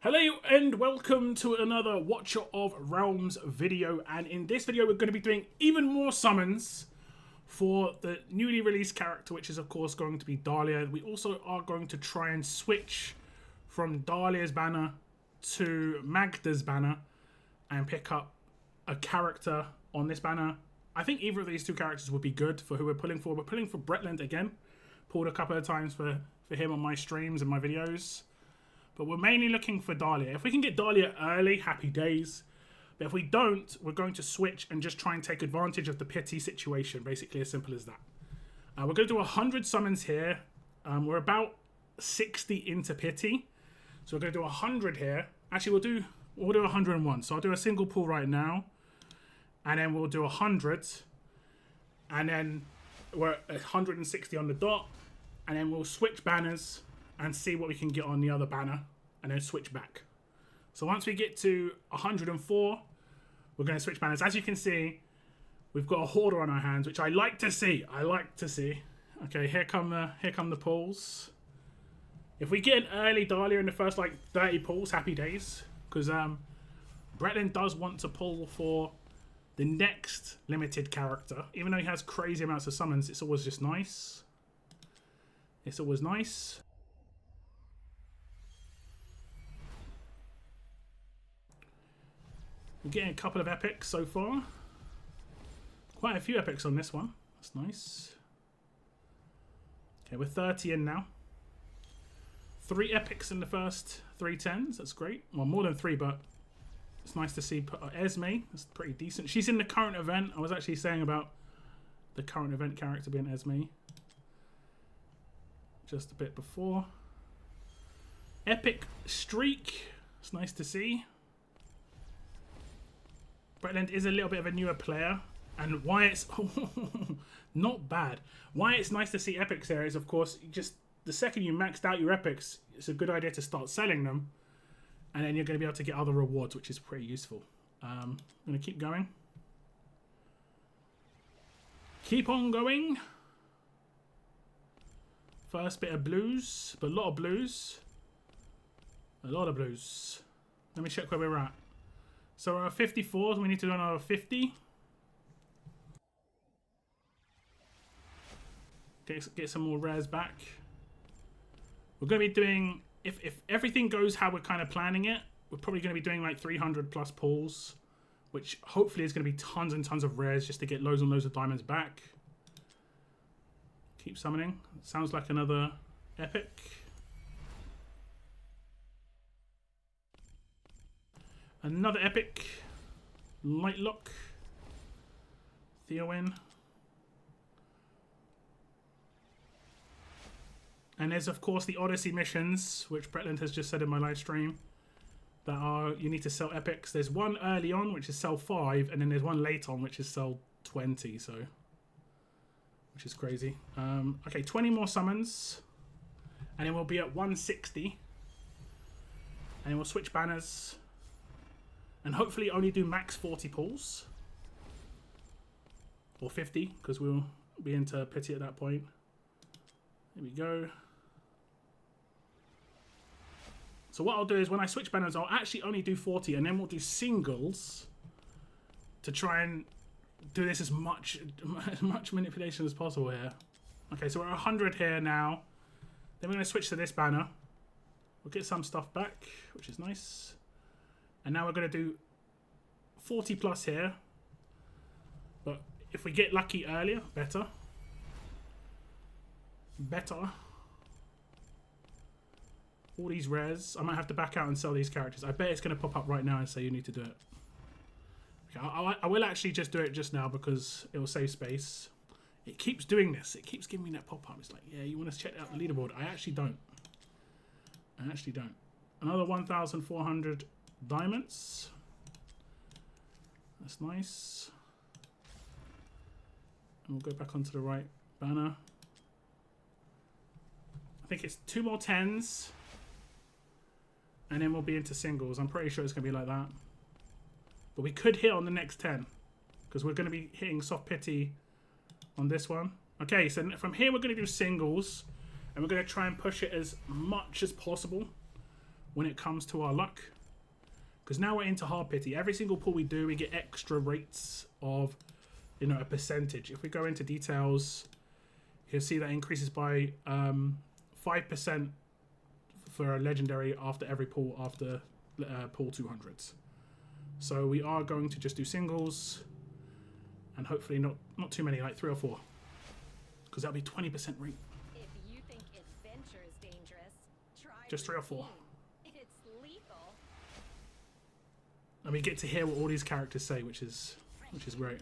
Hello and welcome to another Watcher of Realms video, and in this video we're going to be doing even more summons for the newly released character, which is of course going to be Dahlia. We also are going to try and switch from Dahlia's banner to Magda's banner and pick up a character on this banner. I think either of these two characters would be good for who we're pulling for. We're pulling for Brettland again. Pulled a couple of times for him on my streams and my videos. But we're mainly looking for Dahlia. If we can get Dahlia early, happy days. But if we don't, we're going to switch and just try and take advantage of the pity situation. Basically, as simple as that. We're going to do 100 summons here. We're about 60 into pity. So we're going to do 100 here. Actually, we'll do 101. So I'll do a single pull right now. And then we'll do 100. And then we're at 160 on the dot. And then we'll switch banners and see what we can get on the other banner, and then switch back. So once we get to 104, we're going to switch banners. As you can see, we've got a hoarder on our hands, which I like to see. Okay, here come the pulls. If we get an early Dahlia in the first like 30 pulls, happy days, because Brettland does want to pull for the next limited character. Even though he has crazy amounts of summons, it's always just nice. It's always nice. We're getting a couple of epics so far. Quite a few epics on this one. That's nice. Okay, we're 30 in now. 3 epics in the first 3 tens. That's great. Well, more than 3, but it's nice to see Esme. That's pretty decent. She's in the current event. I was actually saying about the current event character being Esme just a bit before. Epic streak. It's nice to see. Brettland is a little bit of a newer player, and why it's not bad. Why it's nice to see epics here is, of course, just the second you maxed out your epics, it's a good idea to start selling them, and then you're going to be able to get other rewards, which is pretty useful. I'm going to keep going. Keep on going. First bit of blues, but a lot of blues. A lot of blues. Let me check where we're at. So we're at 54, we need to do another 50. Get some more rares back. We're going to be doing, if everything goes how we're kind of planning it, we're probably going to be doing like 300 plus pulls, which hopefully is going to be tons and tons of rares just to get loads and loads of diamonds back. Keep summoning. Sounds like another epic. Another epic. Lightlock. Theowin. And there's of course the Odyssey missions, which Brettland has just said in my live stream, that are you need to sell epics. There's one early on, which is sell 5, and then there's one late on, which is sell 20. So, which is crazy. Okay, 20 more summons, and then we'll be at 160, and then we'll switch banners. And hopefully only do max 40 pulls. Or 50, because we'll be into pity at that point. There we go. So what I'll do is when I switch banners, I'll actually only do 40, and then we'll do singles to try and do this as much manipulation as possible here. Okay, so we're at 100 here now. Then we're going to switch to this banner. We'll get some stuff back, which is nice. And now we're going to do 40 plus here. But if we get lucky earlier, better. Better. All these rares. I might have to back out and sell these characters. I bet it's going to pop up right now and say you need to do it. Okay, I will actually just do it just now because it will save space. It keeps doing this. It keeps giving me that pop-up. It's like, yeah, you want to check out the leaderboard. I actually don't. Another 1,400 diamonds. That's nice. And we'll go back onto the right banner. I think it's 2 more 10s. And then we'll be into singles. I'm pretty sure it's going to be like that. But we could hit on the next 10. Because we're going to be hitting soft pity on this one. Okay, so from here we're going to do singles. And we're going to try and push it as much as possible. when it comes to our luck. Because now we're into hard pity. Every single pull we do, we get extra rates of, you know, a percentage. If we go into details, you'll see that increases by 5% for a legendary after every pull after pull 200s. So we are going to just do singles, and hopefully not too many, like 3 or 4, because that'll be 20% rate. If you think adventure is dangerous, try just 3 or 4. It's lethal. And we get to hear what all these characters say, which is great.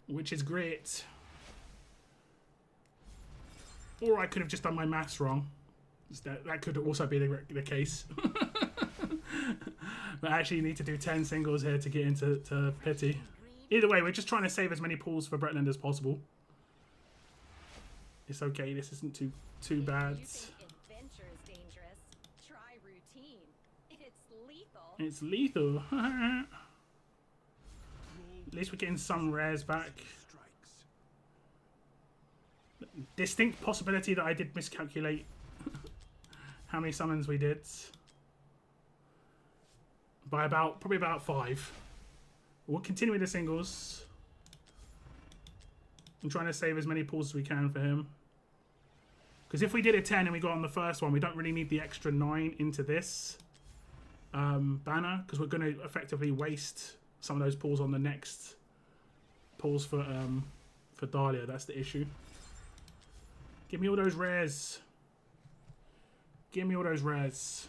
Which is great. Or I could have just done my maths wrong. That could also be the case. But actually you need to do 10 singles here to get into pity. Either way, we're just trying to save as many pulls for Brettland as possible. It's okay, this isn't too bad. If you think adventure is dangerous, try routine. It's lethal. It's lethal. At least we're getting some rares back. Distinct possibility that I did miscalculate how many summons we did by probably about 5. We'll continue with the singles. I'm trying to save as many pulls as we can for him, because if we did a 10 and we got on the first one, we don't really need the extra 9 into this banner, because we're going to effectively waste some of those pulls on the next pulls for Dahlia. That's the issue. Give me all those rares. Give me all those rares.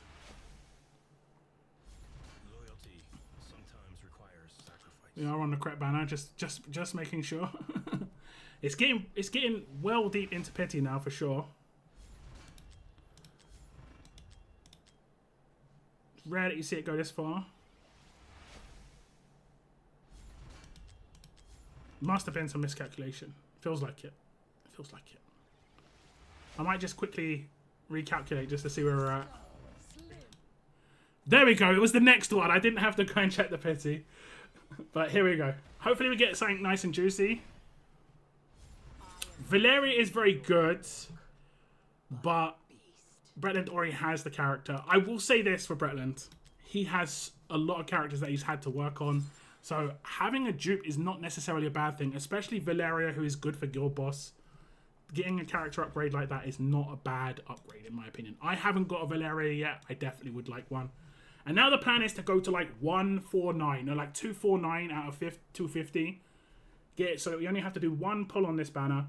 Loyalty sometimes requires sacrifice. We are on the correct banner, just making sure. It's getting well deep into pity now for sure. It's rare that you see it go this far. Must have been some miscalculation. Feels like it. Feels like it. I might just quickly recalculate just to see where we're at. There we go. It was the next one. I didn't have to go and check the pity. But here we go. Hopefully we get something nice and juicy. Valeria is very good, but Brettland already has the character. I will say this for Brettland. He has a lot of characters that he's had to work on. So having a dupe is not necessarily a bad thing, especially Valeria, who is good for Guild Boss. Getting a character upgrade like that is not a bad upgrade, in my opinion. I haven't got a Valeria yet. I definitely would like one. And now the plan is to go to like 149, or like 249 out of 250. Get it so that we only have to do 1 pull on this banner,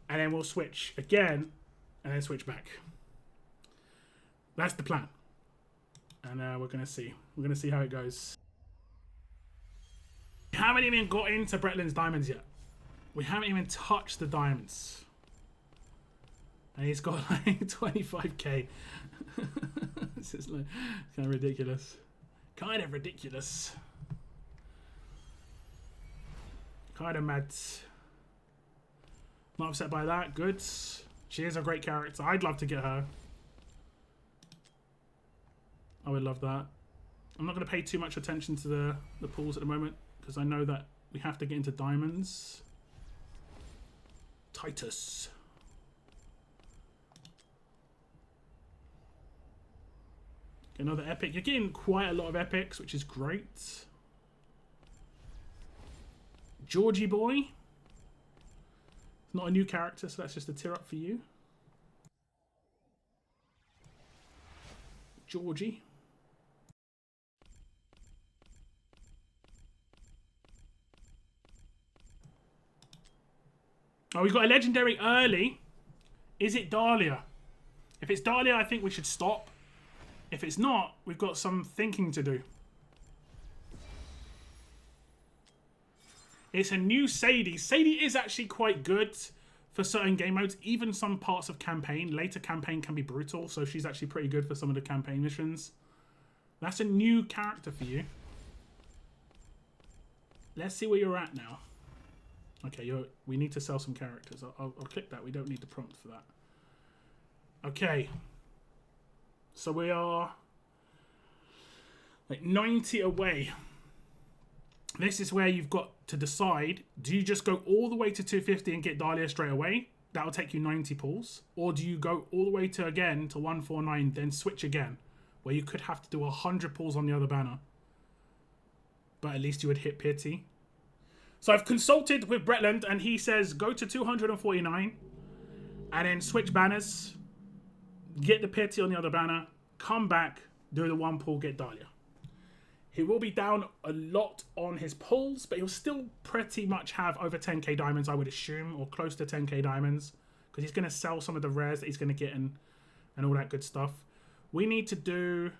and then we'll switch again, and then switch back. That's the plan. And we're going to see. We're going to see how it goes. We haven't even got into Brettland's diamonds yet. We haven't even touched the diamonds. And he's got like 25k. This is like kind of ridiculous. Kind of ridiculous. Kind of mad. Not upset by that. Good. She is a great character. I'd love to get her. I would love that. I'm not going to pay too much attention to the pools at the moment, because I know that we have to get into diamonds. Titus. Another epic. You're getting quite a lot of epics, which is great. Georgie boy. Not a new character, so that's just a tier up for you. Georgie. Oh, we got a legendary early. Is it Dahlia? If it's Dahlia, I think we should stop. If it's not, we've got some thinking to do. It's a new Sadie. Sadie is actually quite good for certain game modes. Even some parts of campaign. Later campaign can be brutal, so she's actually pretty good for some of the campaign missions. That's a new character for you. Let's see where you're at now. Okay, we need to sell some characters. I'll click that. We don't need the prompt for that. Okay. So we are like 90 away. This is where you've got to decide, do you just go all the way to 250 and get Dahlia straight away? That'll take you 90 pulls. Or do you go all the way to, again, to 149, then switch again, where you could have to do 100 pulls on the other banner. But at least you would hit pity. So I've consulted with Brettland, and he says go to 249 and then switch banners, get the pity on the other banner, come back, do the 1 pull, get Dahlia. He will be down a lot on his pulls, but he'll still pretty much have over 10k diamonds, I would assume, or close to 10k diamonds, because he's going to sell some of the rares that he's going to get and all that good stuff. We need to do...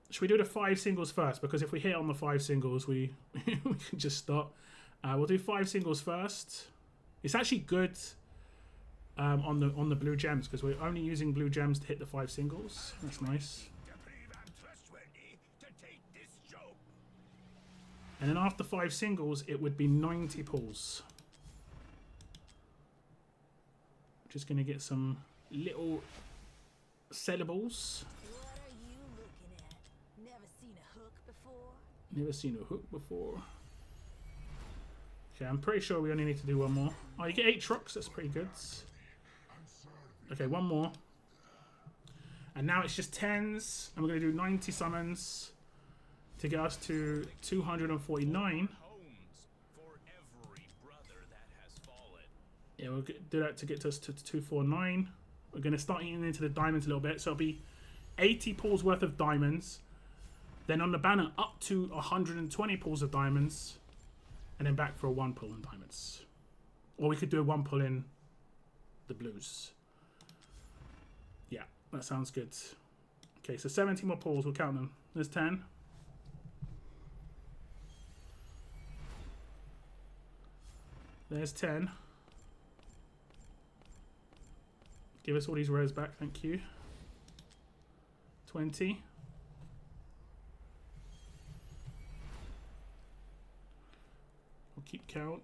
should we do the 5 singles first? Because if we hit on the 5 singles, we we can just stop. We'll do 5 singles first. It's actually good on the blue gems, because we're only using blue gems to hit the 5 singles. That's nice. And then after 5 singles, it would be 90 pulls. Just going to get some little sellables. What are you looking at? Never seen a hook before? Never seen a hook before. Okay, I'm pretty sure we only need to do 1 more. Oh, you get 8 trucks. That's pretty good. Okay, 1 more. And now it's just 10s. And we're going to do 90 summons to get us to 249. Yeah, we'll do that to get us to 249. We're going to start eating into the diamonds a little bit. So it'll be 80 pulls worth of diamonds. Then on the banner, up to 120 pulls of diamonds. And then back for a 1 pull in diamonds. Or we could do a 1 pull in the blues. Yeah, that sounds good. Okay, so 70 more pulls. We'll count them. There's 10. There's 10. Give us all these rares back, thank you. 20. We'll keep count.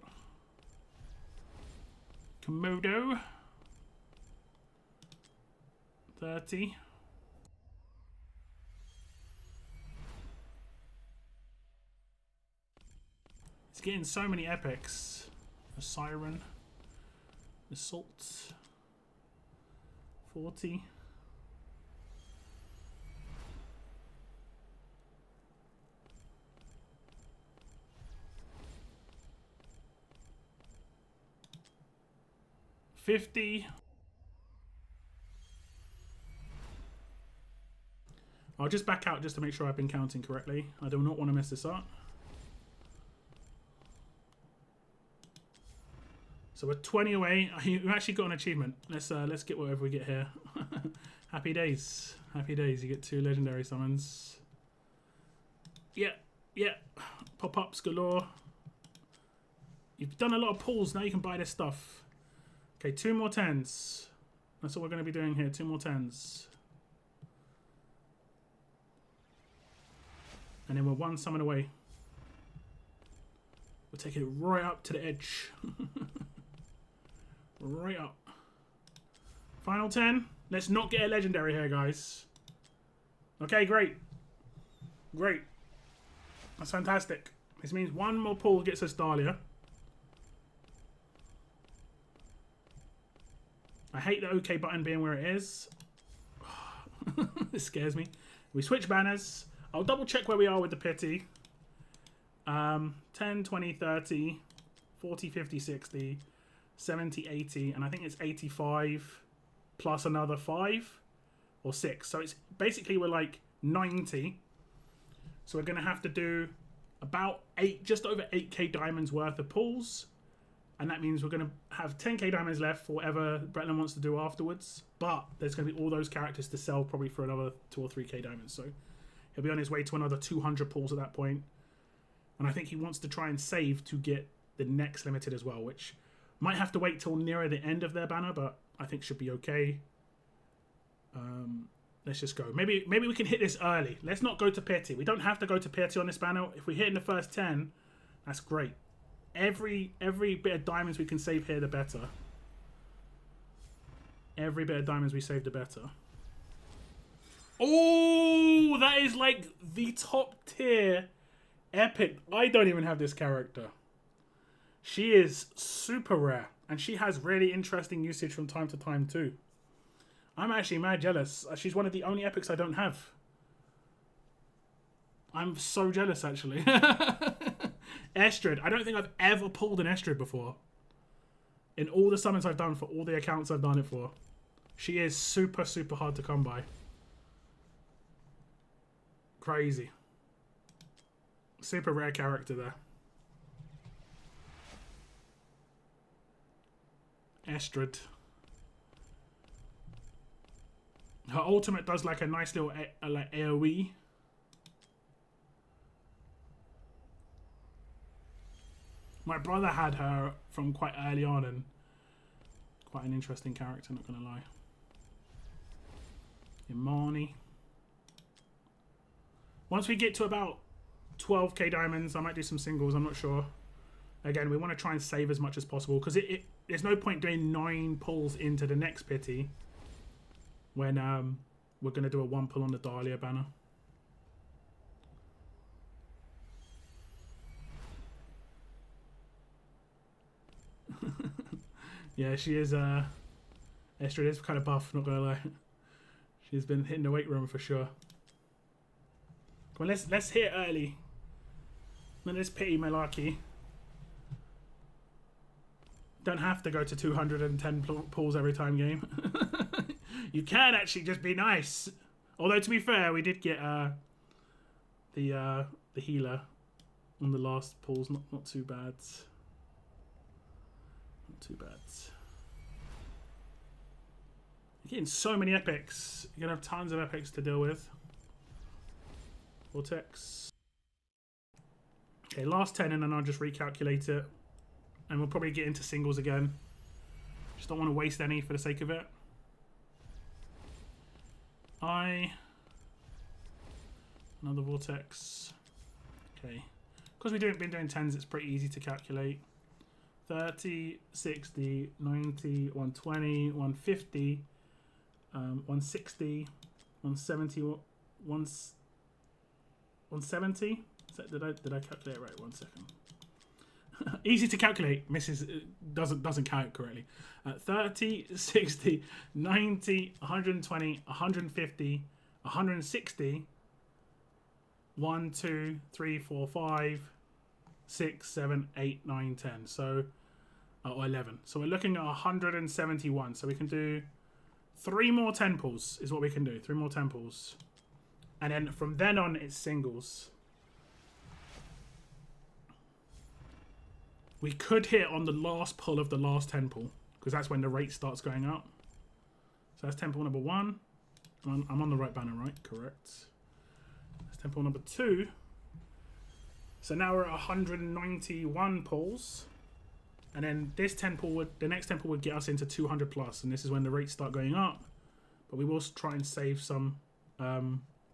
Komodo. 30. It's getting so many epics. A siren. Assault. 40. $50. I'll just back out just to make sure I've been counting correctly. I do not want to mess this up. So we're 20 away. You actually got an achievement. Let's get whatever we get here. Happy days. Happy days. You get 2 legendary summons. Yeah, yeah. Pop-ups galore. You've done a lot of pulls. Now you can buy this stuff. Okay, 2 more 10s. That's what we're going to be doing here. 2 more 10s. And then we're 1 summon away. We'll take it right up to the edge. Right up. Final 10. Let's not get a legendary here, guys. Okay, great. Great. That's fantastic. This means 1 more pull gets us Dahlia. I hate the OK button being where it is. This scares me. We switch banners. I'll double check where we are with the pity. 10, 20, 30, 40, 50, 60, 70, 80, and I think it's 85 plus another 5 or 6. So it's basically we're like 90. So we're going to have to do about just over 8k diamonds worth of pulls. And that means we're going to have 10k diamonds left for whatever Brettland wants to do afterwards. But there's going to be all those characters to sell probably for another 2 or 3k diamonds. So he'll be on his way to another 200 pulls at that point. And I think he wants to try and save to get the next limited as well, which might have to wait till nearer the end of their banner, but I think should be okay. Let's just go. Maybe we can hit this early. Let's not go to pity. We don't have to go to pity on this banner. If we hit in the first 10, that's great. Every bit of diamonds we can save here, the better. Every bit of diamonds we save, the better. Oh, that is like the top tier epic. I don't even have this character. She is super rare, and she has really interesting usage from time to time too. I'm actually mad jealous. She's one of the only epics I don't have. I'm so jealous, actually. Estrid. I don't think I've ever pulled an Estrid before. In all the summons I've done for all the accounts I've done it for. She is super, super hard to come by. Crazy. Super rare character there. Estrid. Her ultimate does like a nice little like AoE. My brother had her from quite early on and quite an interesting character, not gonna lie. Imani. Once we get to about 12k diamonds, I might do some singles, I'm not sure. Again, we want to try and save as much as possible because there's no point doing 9 pulls into the next pity when we're going to do a 1 pull on the Dahlia banner. Yeah, she is Estrid is kind of buff, not gonna lie. She's been hitting the weight room for sure. Come on, let's hit early. Then let's pity Malarkey. Don't have to go to 210 pulls every time game. You can actually just be nice. Although to be fair, we did get the healer on the last pulls. Not too bad. Not too bad. You're getting so many epics. You're gonna have tons of epics to deal with. Vortex. Okay, last 10 and then I'll just recalculate it. And we'll probably get into singles again. Just don't want to waste any for the sake of it. Another vortex. Okay. Because we've been doing 10s, it's pretty easy to calculate. 30, 60, 90, 120, 150, 160, 170, 170. Did I calculate it right? 1 second. Easy to calculate. Mrs. doesn't count correctly. 30, 60, 90, 120, 150, 160, 1, 2, 3, 4, 5, 6, 7, 8, 9, 10. So, or 11. So we're looking at 171. So we can do 3 more 10 pulls is what we can do. 3 more 10 pulls. And then from then on, it's singles. We could hit on the last pull of the last 10 pull, because that's when the rate starts going up. So that's 10 pull number 1. I'm on the right banner, right? Correct. That's 10 pull number 2. So now we're at 191 pulls. And then this 10 pull the next 10 pull would get us into 200 plus, and this is when the rates start going up. But we will try and save some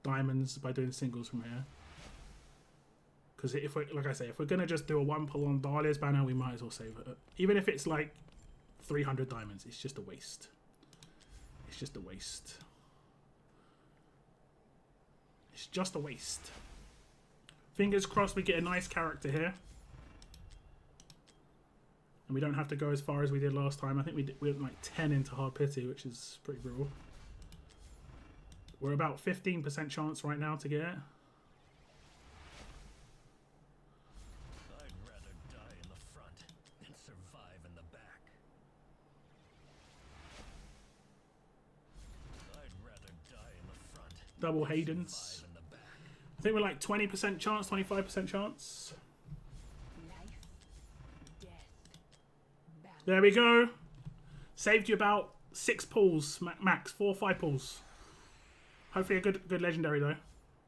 diamonds by doing singles from here. Because if we, like I say, if we're gonna just do a 1 pull on Dahlia's banner, we might as well save it. Even if it's like 300 diamonds, it's just a waste. It's just a waste. It's just a waste. Fingers crossed we get a nice character here. And we don't have to go as far as we did last time. I think we went like 10 into hard pity, which is pretty brutal. We're about 15% chance right now to get it. Double Hayden's. I think we're like 20% chance, 25% chance. There we go. Saved you about 6 pulls, max. 4 or 5 pulls. Hopefully a good legendary though.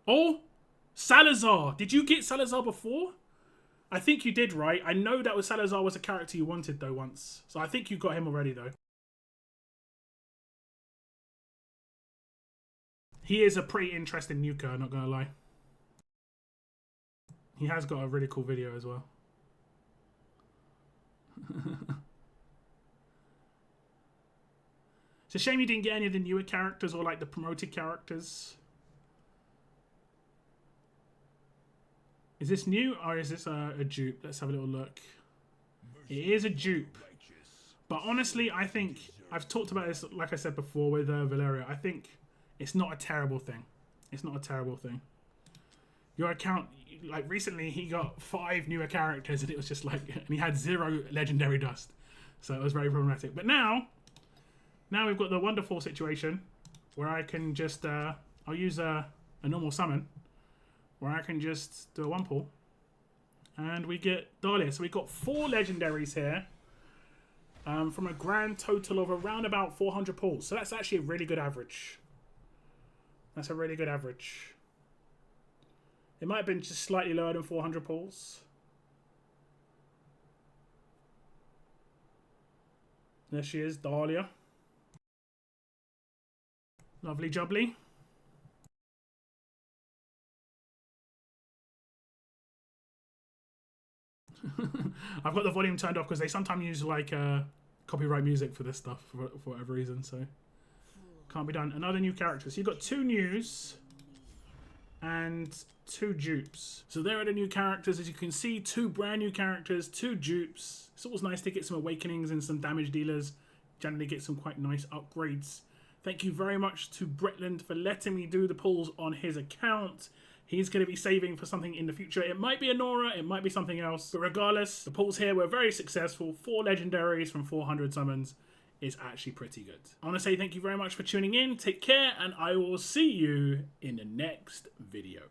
Oh! Salazar! Did you get Salazar before? I think you did, right? I know that was Salazar was a character you wanted though once. So I think you got him already though. He is a pretty interesting nuker, not gonna lie. He has got a really cool video as well. It's a shame you didn't get any of the newer characters or like the promoted characters. Is this new or is this a dupe? Let's have a little look. It is a dupe. But honestly, I think, I've talked about this, like I said before, with Valeria. I think it's not a terrible thing. It's not a terrible thing. Your account, like recently, he got 5 newer characters, and it was just like, and he had 0 legendary dust. So it was very problematic. But now we've got the wonderful situation where I can just, I'll use a normal summon, where I can just do a 1 pull. And we get Dahlia. So we've got 4 legendaries here. From a grand total of around about 400 pulls. So that's actually a really good average. That's a really good average. It might have been just slightly lower than 400 pulls. There she is, Dahlia. Lovely jubbly. I've got the volume turned off because they sometimes use like copyright music for this stuff for whatever reason, so can't be done. Another new character. So you've got 2 news and 2 dupes. So there are the new characters. As you can see, 2 brand new characters, 2 dupes. It's always nice to get some awakenings and some damage dealers. Generally get some quite nice upgrades. Thank you very much to Brettland for letting me do the pulls on his account. He's going to be saving for something in the future. It might be a Nora, it might be something else. But regardless, the pulls here were very successful. 4 legendaries from 400 summons is actually pretty good. I want to say thank you very much for tuning in. Take care, and I will see you in the next video.